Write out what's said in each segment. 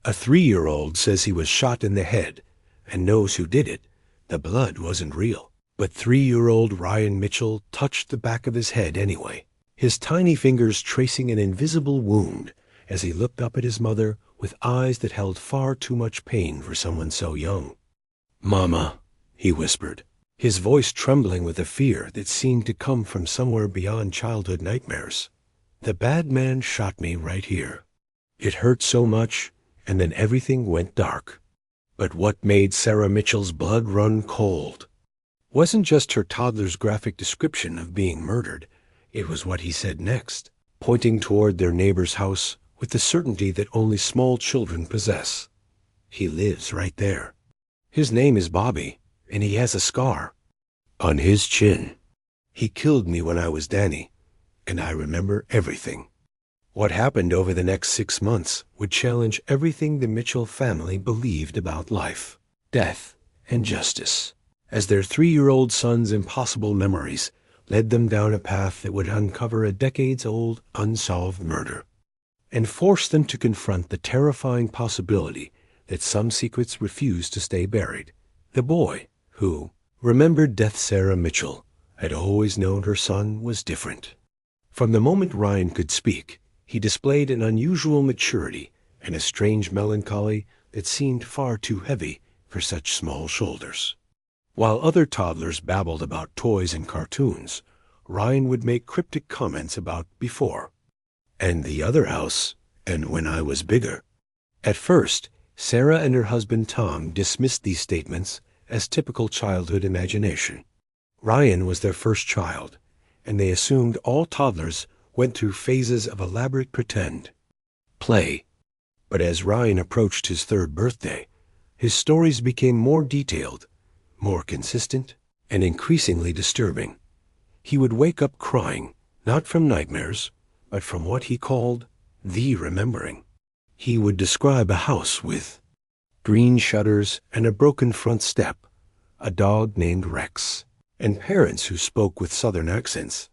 A 3-year-old says he was shot in the head and knows who did it. The blood wasn't real. But 3-year-old Ryan Mitchell touched the back of his head anyway, his tiny fingers tracing an invisible wound as he looked up at his mother with eyes that held far too much pain for someone so young. "Mama," he whispered, his voice trembling with a fear that seemed to come from somewhere beyond childhood nightmares. "The bad man shot me right here. It hurt so much, and then everything went dark." But what made Sarah Mitchell's blood run cold wasn't just her toddler's graphic description of being murdered. It was what he said next, pointing toward their neighbor's house with the certainty that only small children possess. "He lives right there. His name is Bobby, and he has a scar on his chin. He killed me when I was Danny, and I remember everything." What happened over the next 6 months would challenge everything the Mitchell family believed about life, death, and justice, as their 3-year-old son's impossible memories led them down a path that would uncover a decades-old unsolved murder, and force them to confront the terrifying possibility that some secrets refused to stay buried. The boy, who remembered death Sarah Mitchell, had always known her son was different. From the moment Ryan could speak, he displayed an unusual maturity and a strange melancholy that seemed far too heavy for such small shoulders. While other toddlers babbled about toys and cartoons, Ryan would make cryptic comments about before, and the other house, and when I was bigger. At first, Sarah and her husband Tom dismissed these statements as typical childhood imagination. Ryan was their first child, and they assumed all toddlers went through phases of elaborate pretend play. But as Ryan approached his 3rd birthday, his stories became more detailed, more consistent, and increasingly disturbing. He would wake up crying, not from nightmares, but from what he called the remembering. He would describe a house with green shutters and a broken front step, a dog named Rex, and parents who spoke with Southern accents,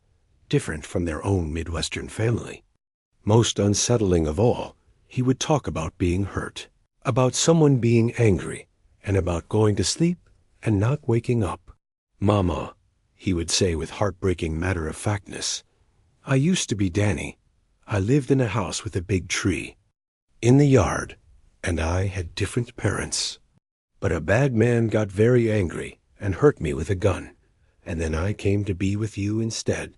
different from their own Midwestern family. Most unsettling of all, he would talk about being hurt, about someone being angry, and about going to sleep and not waking up. "Mama," he would say with heartbreaking matter-of-factness, "I used to be Danny. I lived in a house with a big tree in the yard, and I had different parents. But a bad man got very angry and hurt me with a gun, and then I came to be with you instead."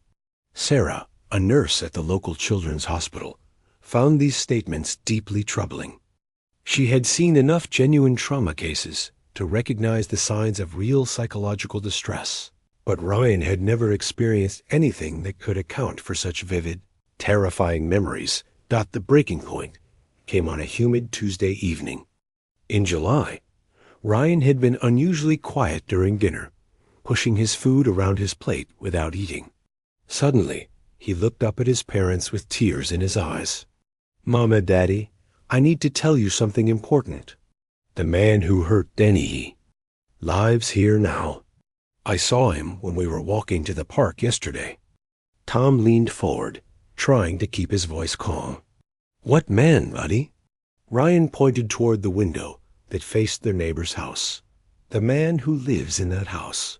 Sarah, a nurse at the local children's hospital, found these statements deeply troubling. She had seen enough genuine trauma cases to recognize the signs of real psychological distress, but Ryan had never experienced anything that could account for such vivid, terrifying memories. The breaking point came on a humid Tuesday evening. In July, Ryan had been unusually quiet during dinner, pushing his food around his plate without eating. Suddenly, he looked up at his parents with tears in his eyes. "Mama, Daddy, I need to tell you something important. The man who hurt Denny lives here now. I saw him when we were walking to the park yesterday." Tom leaned forward, trying to keep his voice calm. "What man, buddy?" Ryan pointed toward the window that faced their neighbor's house. "The man who lives in that house.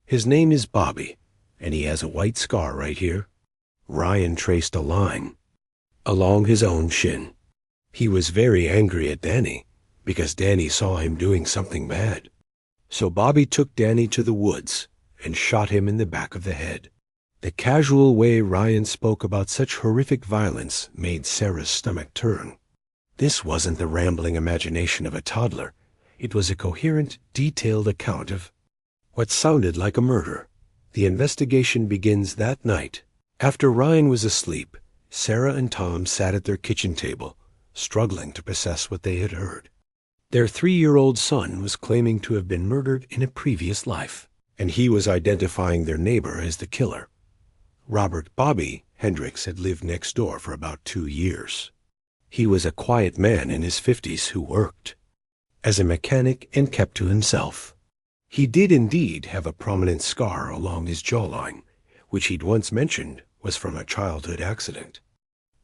His name is Bobby, and he has a white scar right here." Ryan traced a line along his own shin. He was very angry at Danny because Danny saw him doing something bad. So Bobby took Danny to the woods and shot him in the back of the head. The casual way Ryan spoke about such horrific violence made Sarah's stomach turn. This wasn't the rambling imagination of a toddler. It was a coherent, detailed account of what sounded like a murder. The investigation begins that night. After Ryan was asleep, Sarah and Tom sat at their kitchen table, struggling to process what they had heard. Their 3-year-old son was claiming to have been murdered in a previous life, and he was identifying their neighbor as the killer. Robert Bobby Hendricks had lived next door for about 2 years. He was a quiet man in his 50s who worked as a mechanic and kept to himself. He did indeed have a prominent scar along his jawline, which he'd once mentioned was from a childhood accident.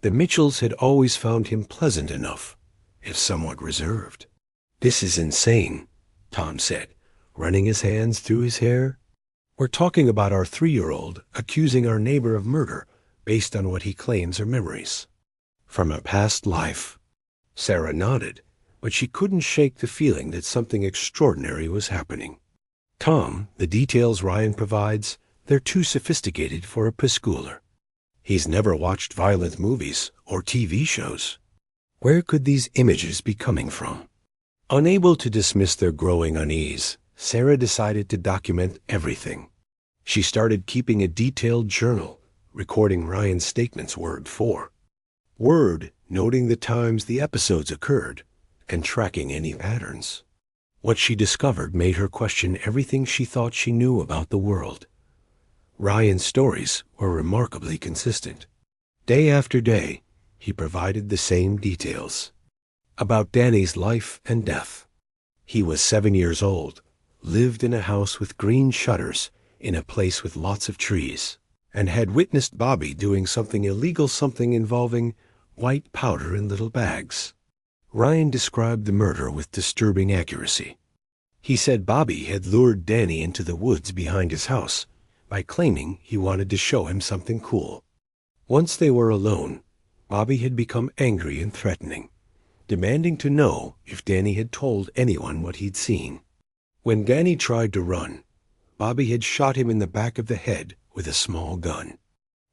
The Mitchells had always found him pleasant enough, if somewhat reserved. "This is insane," Tom said, running his hands through his hair. "We're talking about our 3-year-old accusing our neighbor of murder based on what he claims are memories from a past life." Sarah nodded, but she couldn't shake the feeling that something extraordinary was happening. "Tom, the details Ryan provides, they're too sophisticated for a preschooler. He's never watched violent movies or TV shows. Where could these images be coming from?" Unable to dismiss their growing unease, Sarah decided to document everything. She started keeping a detailed journal, recording Ryan's statements word for word, noting the times the episodes occurred, and tracking any patterns. What she discovered made her question everything she thought she knew about the world. Ryan's stories were remarkably consistent. Day after day, he provided the same details about Danny's life and death. He was 7 years old, lived in a house with green shutters in a place with lots of trees, and had witnessed Bobby doing something illegal, something involving white powder in little bags. Ryan described the murder with disturbing accuracy. He said Bobby had lured Danny into the woods behind his house by claiming he wanted to show him something cool. Once they were alone, Bobby had become angry and threatening, demanding to know if Danny had told anyone what he'd seen. When Danny tried to run, Bobby had shot him in the back of the head with a small gun.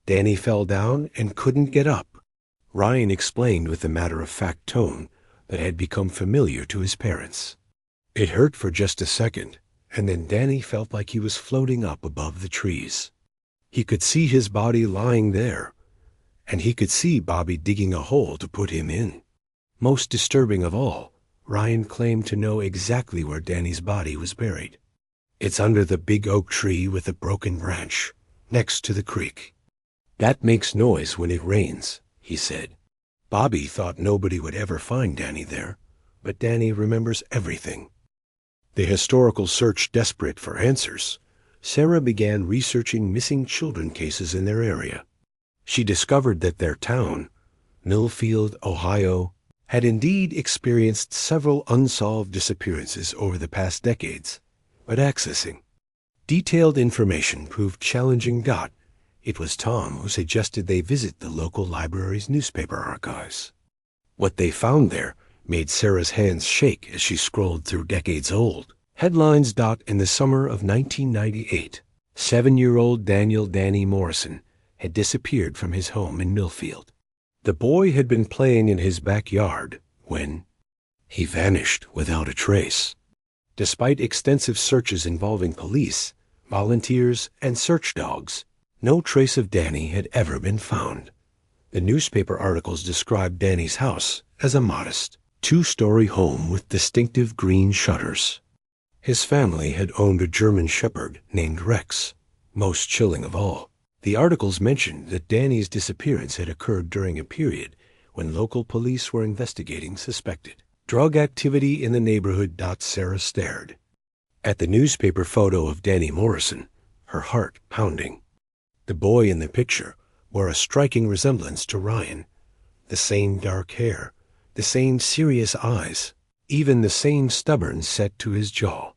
Danny fell down and couldn't get up. Ryan explained with a matter-of-fact tone that had become familiar to his parents. It hurt for just a second, and then Danny felt like he was floating up above the trees. He could see his body lying there, and he could see Bobby digging a hole to put him in. Most disturbing of all, Ryan claimed to know exactly where Danny's body was buried. "It's under the big oak tree with a broken branch, next to the creek. That makes noise when it rains," he said. Bobby thought nobody would ever find Danny there, but Danny remembers everything. The historical search desperate for answers, Sarah began researching missing children cases in their area. She discovered that their town, Millfield, Ohio, had indeed experienced several unsolved disappearances over the past decades, but accessing detailed information proved challenging. It was Tom who suggested they visit the local library's newspaper archives. What they found there made Sarah's hands shake as she scrolled through decades-old headlines. In the summer of 1998, 7-year-old Daniel "Danny" Morrison had disappeared from his home in Millfield. The boy had been playing in his backyard when he vanished without a trace. Despite extensive searches involving police, volunteers, and search dogs, no trace of Danny had ever been found. The newspaper articles described Danny's house as a modest, 2-story home with distinctive green shutters. His family had owned a German shepherd named Rex. Most chilling of all, the articles mentioned that Danny's disappearance had occurred during a period when local police were investigating suspected drug activity in the neighborhood. Sarah stared at the newspaper photo of Danny Morrison, her heart pounding. The boy in the picture bore a striking resemblance to Ryan. The same dark hair, the same serious eyes, even the same stubborn set to his jaw.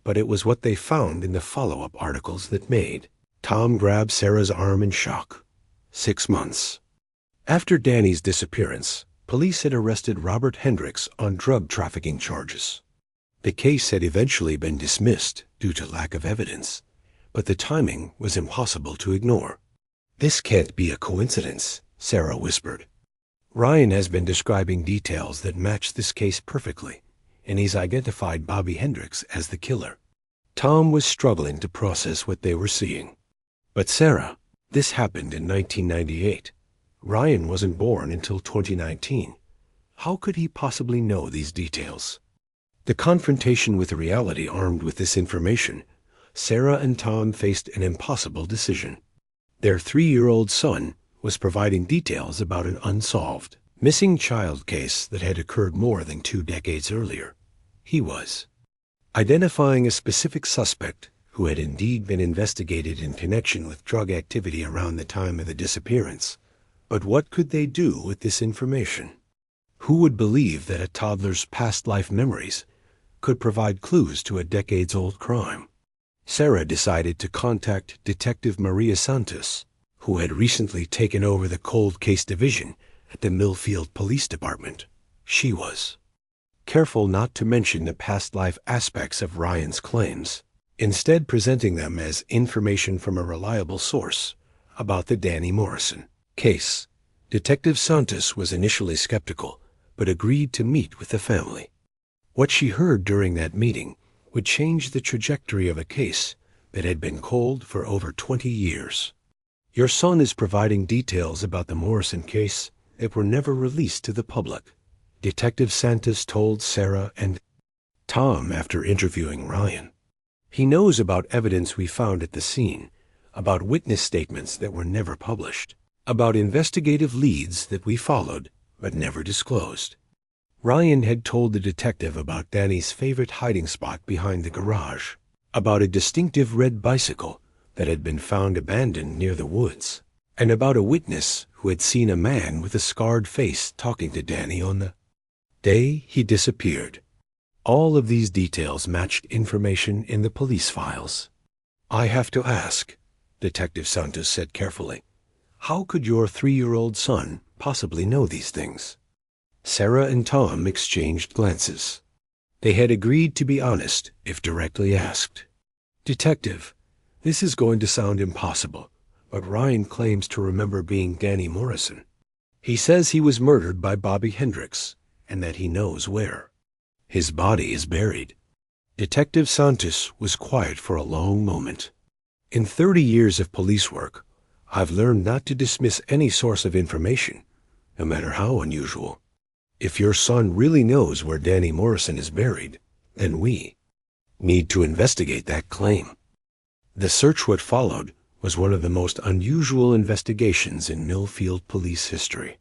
But it was what they found in the follow-up articles that made. Tom grabbed Sarah's arm in shock. 6 months. After Danny's disappearance, police had arrested Robert Hendricks on drug trafficking charges. The case had eventually been dismissed due to lack of evidence, but the timing was impossible to ignore. "This can't be a coincidence," Sarah whispered. "Ryan has been describing details that match this case perfectly, and he's identified Bobby Hendricks as the killer." Tom was struggling to process what they were seeing. "But Sarah, this happened in 1998. Ryan wasn't born until 2019. How could he possibly know these details?" The confrontation with reality armed with this information, Sarah and Tom faced an impossible decision. Their 3-year-old son was providing details about an unsolved, missing child case that had occurred more than 2 decades earlier. He was identifying a specific suspect who had indeed been investigated in connection with drug activity around the time of the disappearance. But what could they do with this information? Who would believe that a toddler's past life memories could provide clues to a decades-old crime? Sarah decided to contact Detective Maria Santos, who had recently taken over the cold case division at the Millfield Police Department. She was careful not to mention the past life aspects of Ryan's claims, instead presenting them as information from a reliable source about the Danny Morrison case. Detective Santos was initially skeptical, but agreed to meet with the family. What she heard during that meeting would change the trajectory of a case that had been cold for over 20 years. Your son is providing details about the Morrison case that were never released to the public, Detective Santos told Sarah and Tom after interviewing Ryan. He knows about evidence we found at the scene, about witness statements that were never published, about investigative leads that we followed but never disclosed. Ryan had told the detective about Danny's favorite hiding spot behind the garage, about a distinctive red bicycle that had been found abandoned near the woods, and about a witness who had seen a man with a scarred face talking to Danny on the day he disappeared. All of these details matched information in the police files. "I have to ask," Detective Santos said carefully, "how could your 3-year-old son possibly know these things?" Sarah and Tom exchanged glances. They had agreed to be honest if directly asked. "Detective, this is going to sound impossible, but Ryan claims to remember being Danny Morrison. He says he was murdered by Bobby Hendricks and that he knows where. His body is buried." Detective Santos was quiet for a long moment. "In 30 years of police work, I've learned not to dismiss any source of information, no matter how unusual. If your son really knows where Danny Morrison is buried, then we need to investigate that claim." The search what followed was one of the most unusual investigations in Millfield police history.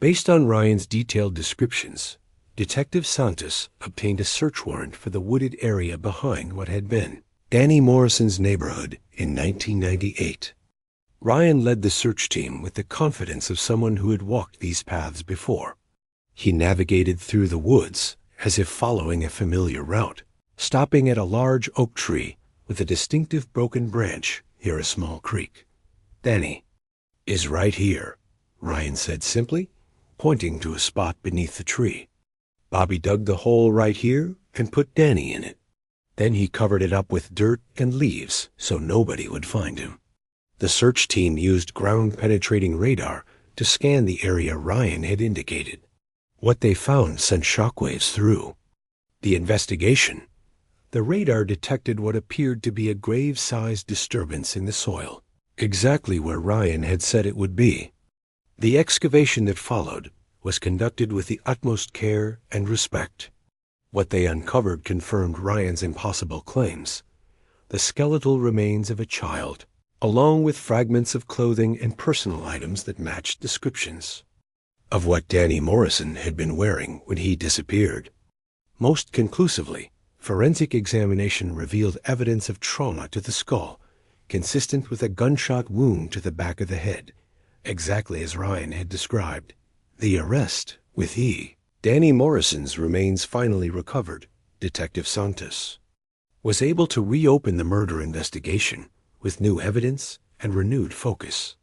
Based on Ryan's detailed descriptions, Detective Santos obtained a search warrant for the wooded area behind what had been Danny Morrison's neighborhood in 1998. Ryan led the search team with the confidence of someone who had walked these paths before. He navigated through the woods as if following a familiar route, stopping at a large oak tree with a distinctive broken branch near a small creek. "Danny is right here," Ryan said simply, pointing to a spot beneath the tree. "Bobby dug the hole right here and put Danny in it. Then he covered it up with dirt and leaves so nobody would find him." The search team used ground-penetrating radar to scan the area Ryan had indicated. What they found sent shockwaves through the investigation. The radar detected what appeared to be a grave-sized disturbance in the soil, exactly where Ryan had said it would be. The excavation that followed was conducted with the utmost care and respect. What they uncovered confirmed Ryan's impossible claims: the skeletal remains of a child, along with fragments of clothing and personal items that matched descriptions of what Danny Morrison had been wearing when he disappeared. Most conclusively, forensic examination revealed evidence of trauma to the skull, consistent with a gunshot wound to the back of the head, exactly as Ryan had described. The arrest with Danny Morrison's remains finally recovered. Detective Santos was able to reopen the murder investigation with new evidence and renewed focus.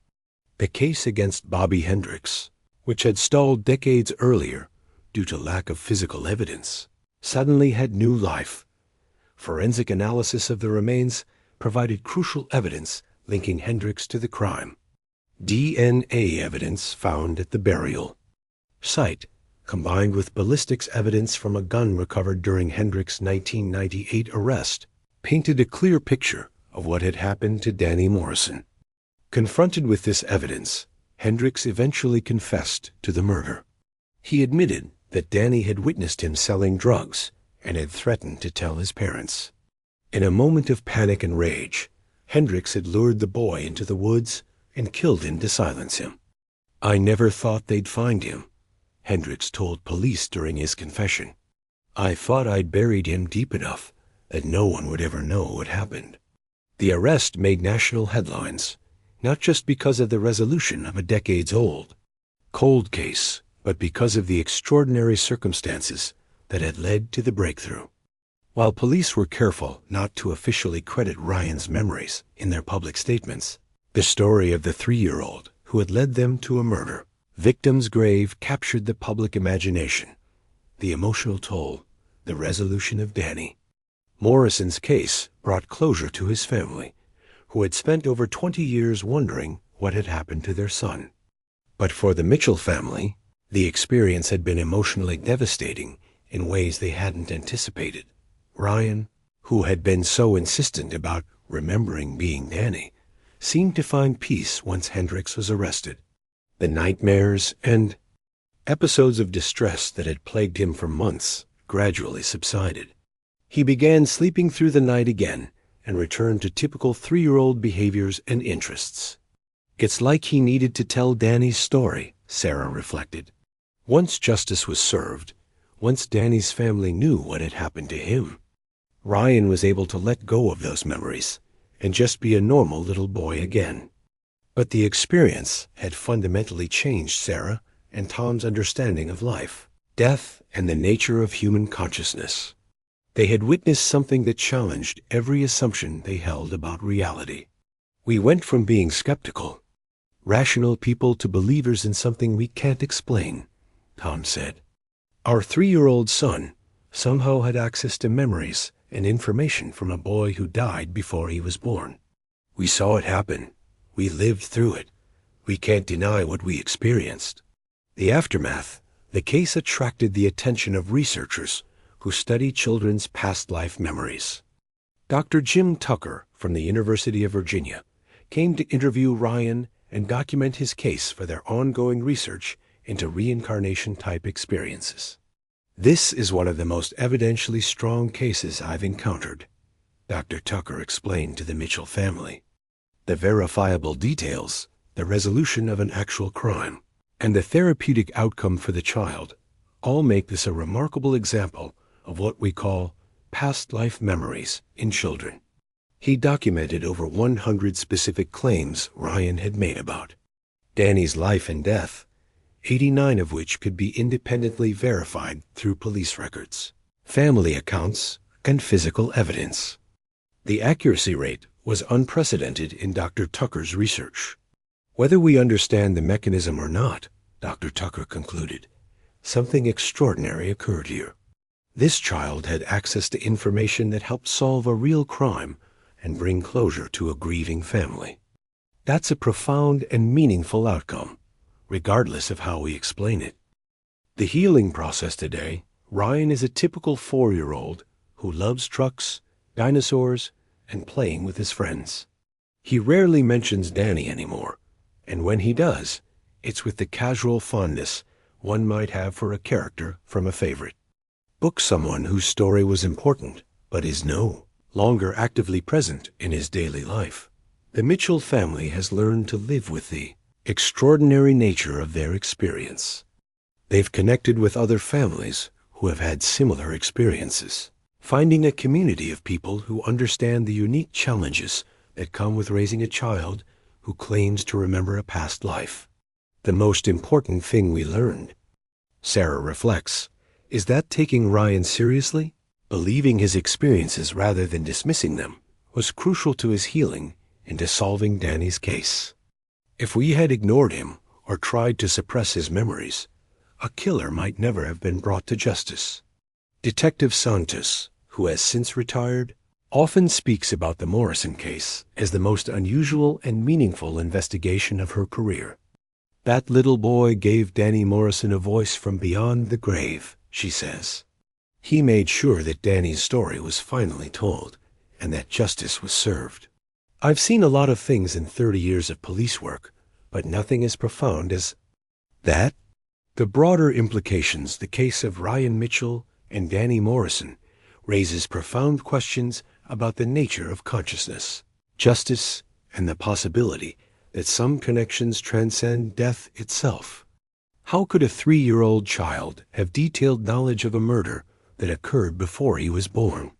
The case against Bobby Hendricks, which had stalled decades earlier due to lack of physical evidence, suddenly had new life. Forensic analysis of the remains provided crucial evidence linking Hendricks to the crime. DNA evidence found at the burial site, combined with ballistics evidence from a gun recovered during Hendricks' 1998 arrest, painted a clear picture of what had happened to Danny Morrison. Confronted with this evidence, Hendricks eventually confessed to the murder. He admitted that Danny had witnessed him selling drugs and had threatened to tell his parents. In a moment of panic and rage, Hendricks had lured the boy into the woods and killed him to silence him. "I never thought they'd find him," Hendricks told police during his confession. "I thought I'd buried him deep enough that no one would ever know what happened." The arrest made national headlines, not just because of the resolution of a decades-old cold case but because of the extraordinary circumstances that had led to the breakthrough. While police were careful not to officially credit Ryan's memories in their public statements, the story of the 3-year-old who had led them to a murder victim's grave captured the public imagination. The emotional toll, the resolution of Danny. Morrison's case brought closure to his family, who had spent over 20 years wondering what had happened to their son. But for the Mitchell family, the experience had been emotionally devastating in ways they hadn't anticipated. Ryan, who had been so insistent about remembering being Danny, seemed to find peace once Hendricks was arrested. The nightmares and episodes of distress that had plagued him for months gradually subsided. He began sleeping through the night again and returned to typical 3-year-old behaviors and interests. It's like he needed to tell Danny's story, Sarah reflected. Once justice was served, once Danny's family knew what had happened to him, Ryan was able to let go of those memories and just be a normal little boy again. But the experience had fundamentally changed Sarah and Tom's understanding of life, death, and the nature of human consciousness. They had witnessed something that challenged every assumption they held about reality. We went from being skeptical, rational people to believers in something we can't explain, Tom said. Our 3-year-old son somehow had access to memories and information from a boy who died before he was born. We saw it happen. We lived through it. We can't deny what we experienced. The aftermath, the case attracted the attention of researchers who study children's past life memories. Dr. Jim Tucker from the University of Virginia came to interview Ryan and document his case for their ongoing research into reincarnation-type experiences. This is one of the most evidentially strong cases I've encountered, Dr. Tucker explained to the Mitchell family. The verifiable details, the resolution of an actual crime, and the therapeutic outcome for the child all make this a remarkable example of what we call past life memories in children. He documented over 100 specific claims Ryan had made about Danny's life and death, 89 of which could be independently verified through police records, family accounts, and physical evidence. The accuracy rate was unprecedented in Dr. Tucker's research. Whether we understand the mechanism or not, Dr. Tucker concluded, something extraordinary occurred here. This child had access to information that helped solve a real crime and bring closure to a grieving family. That's a profound and meaningful outcome, regardless of how we explain it. The healing process today, Ryan is a typical 4-year-old who loves trucks, dinosaurs, and playing with his friends. He rarely mentions Danny anymore, and when he does, it's with the casual fondness one might have for a character from a favorite. Book someone whose story was important, but is no longer actively present in his daily life. The Mitchell family has learned to live with the extraordinary nature of their experience. They've connected with other families who have had similar experiences, finding a community of people who understand the unique challenges that come with raising a child who claims to remember a past life. The most important thing we learned, Sarah reflects, is that taking Ryan seriously, believing his experiences rather than dismissing them, was crucial to his healing and to solving Danny's case. If we had ignored him or tried to suppress his memories, a killer might never have been brought to justice. Detective Santos, who has since retired, often speaks about the Morrison case as the most unusual and meaningful investigation of her career. That little boy gave Danny Morrison a voice from beyond the grave, she says. He made sure that Danny's story was finally told and that justice was served. I've seen a lot of things in 30 years of police work, but nothing as profound as that. The broader implications the case of Ryan Mitchell and Danny Morrison raises profound questions about the nature of consciousness, justice, and the possibility that some connections transcend death itself. How could a 3-year-old child have detailed knowledge of a murder that occurred before he was born?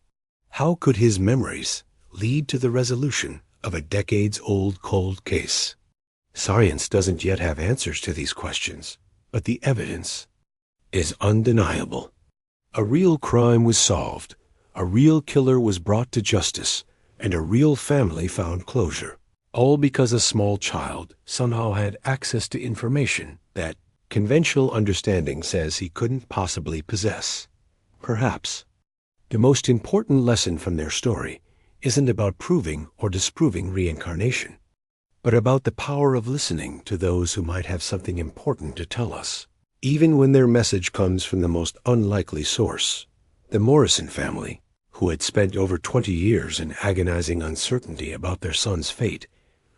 How could his memories lead to the resolution of a decades-old cold case? Science doesn't yet have answers to these questions, but the evidence is undeniable. A real crime was solved, a real killer was brought to justice, and a real family found closure. All because a small child somehow had access to information that conventional understanding says he couldn't possibly possess. Perhaps the most important lesson from their story isn't about proving or disproving reincarnation, but about the power of listening to those who might have something important to tell us, even when their message comes from the most unlikely source. The Morrison family, who had spent over 20 years in agonizing uncertainty about their son's fate,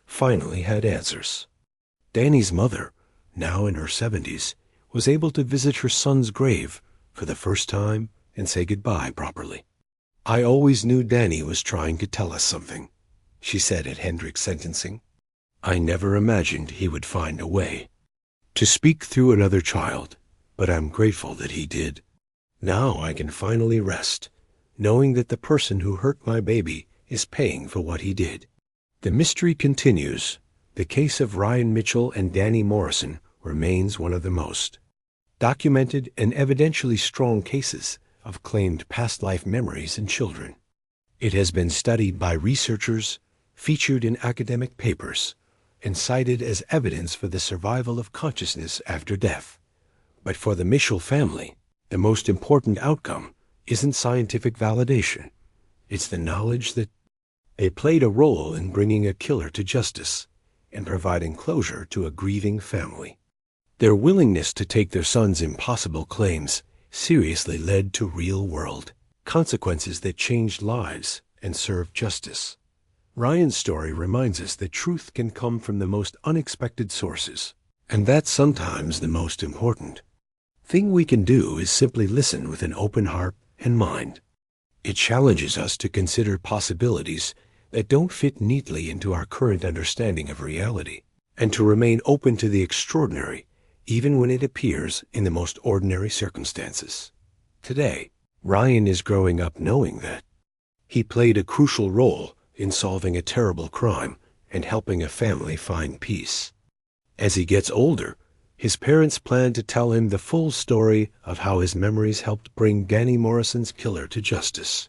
finally had answers. Danny's mother, now in her 70s, was able to visit her son's grave for the first time and say goodbye properly. "I always knew Danny was trying to tell us something," she said at Hendrik's sentencing. "I never imagined he would find a way to speak through another child, but I'm grateful that he did. Now I can finally rest, knowing that the person who hurt my baby is paying for what he did." The mystery continues. The case of Ryan Mitchell and Danny Morrison remains one of the most documented and evidentially strong cases of claimed past life memories in children. It has been studied by researchers, featured in academic papers, and cited as evidence for the survival of consciousness after death. But for the Mitchell family, the most important outcome isn't scientific validation. It's the knowledge that they played a role in bringing a killer to justice and providing closure to a grieving family. Their willingness to take their son's impossible claims seriously led to real-world consequences that changed lives and served justice. Ryan's story reminds us that truth can come from the most unexpected sources, and that's sometimes the most important thing we can do is simply listen with an open heart and mind. It challenges us to consider possibilities that don't fit neatly into our current understanding of reality, and to remain open to the extraordinary, even when it appears in the most ordinary circumstances. Today, Ryan is growing up knowing that he played a crucial role in solving a terrible crime and helping a family find peace. As he gets older, his parents plan to tell him the full story of how his memories helped bring Danny Morrison's killer to justice.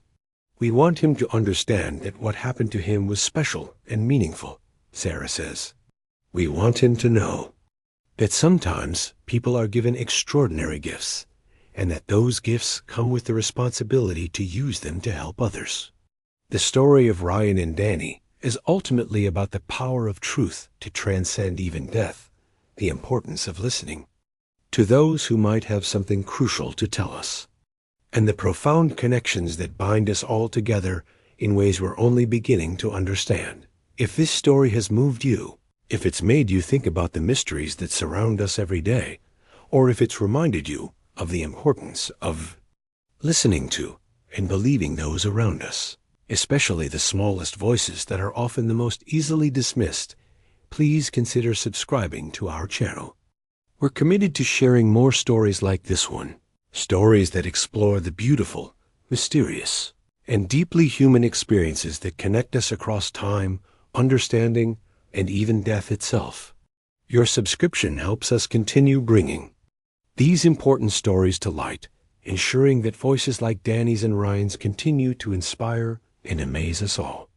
"We want him to understand that what happened to him was special and meaningful," Sarah says. "We want him to know that sometimes people are given extraordinary gifts, and that those gifts come with the responsibility to use them to help others." The story of Ryan and Danny is ultimately about the power of truth to transcend even death, the importance of listening to those who might have something crucial to tell us, and the profound connections that bind us all together in ways we're only beginning to understand. If this story has moved you, if it's made you think about the mysteries that surround us every day, or if it's reminded you of the importance of listening to and believing those around us, especially the smallest voices that are often the most easily dismissed, please consider subscribing to our channel. We're committed to sharing more stories like this one, stories that explore the beautiful, mysterious, and deeply human experiences that connect us across time, understanding, and even death itself. Your subscription helps us continue bringing these important stories to light, ensuring that voices like Danny's and Ryan's continue to inspire and amaze us all.